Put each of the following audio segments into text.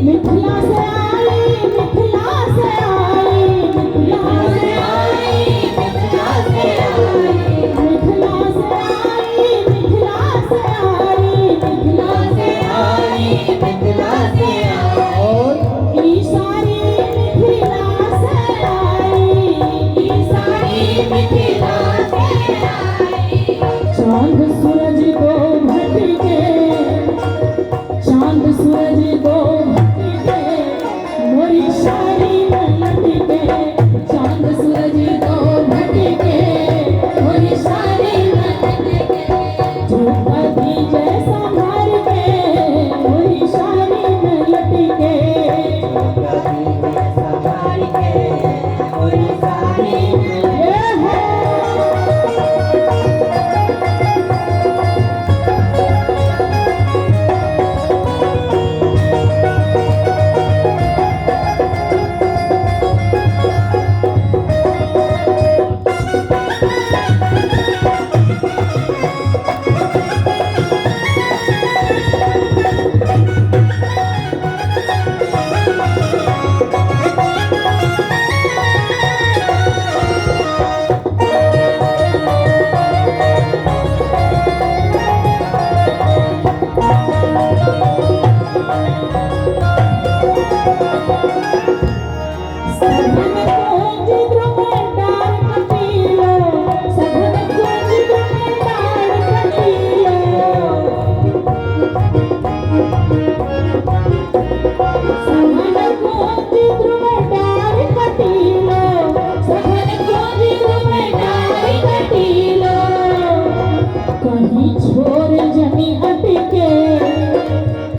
मिथिला से आई, मिथिला से आई, मिथिला से आई, मिथिला से आई, मिथिला से आई, मिथिला से आई, मिथिला से आई, मिथिला से आई। ई सारी मिथिला से आई, ई सारी मिथिला से आई। चांद सूरज दो भटके, चांद सूरज दो भटके, मोरी शादी में लटके। चांद सूरज दो भटके, मोरी शादी में लटके। झूठा दीजे संभाल के, मोरी शादी में लटके। झूठा दीजे संभाल के, मोरी शादी में लटके।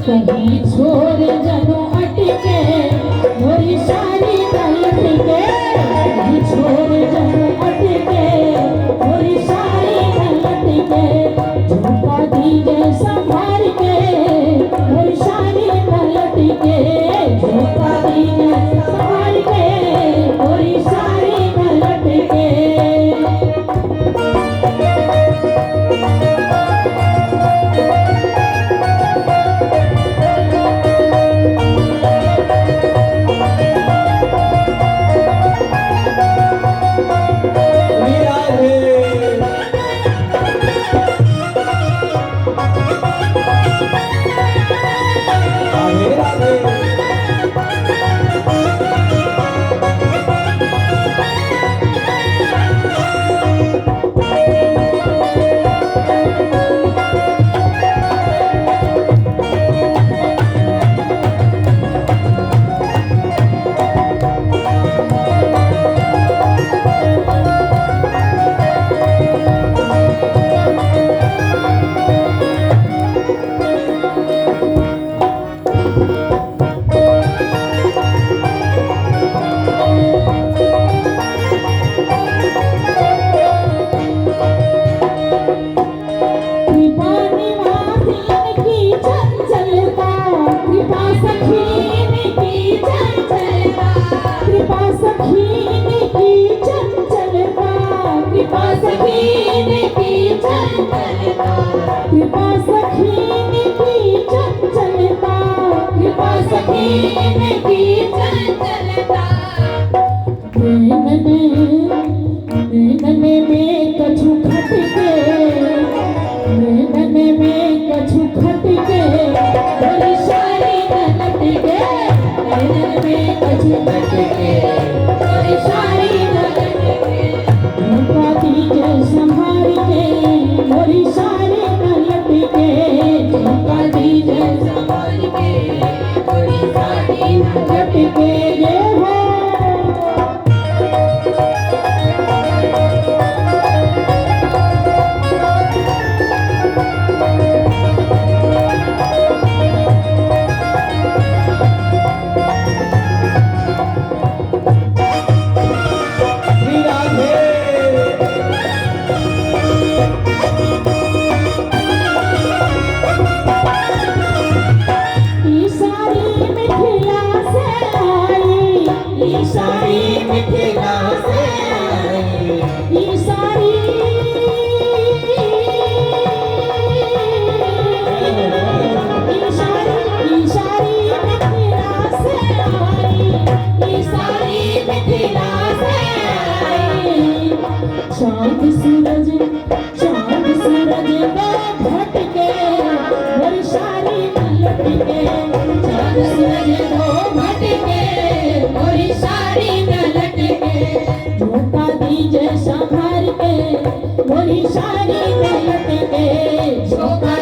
कहीं छोड़ जनो अटके, मोरी शादी में लटके। कहीं छोड़ जनो अटके, मोरी शादी में लटके। झूठा दीजे संभाल के, मोरी शादी में लटके। झूठा दीजे संभाल के, मोरी शादी में लटके। ओंकार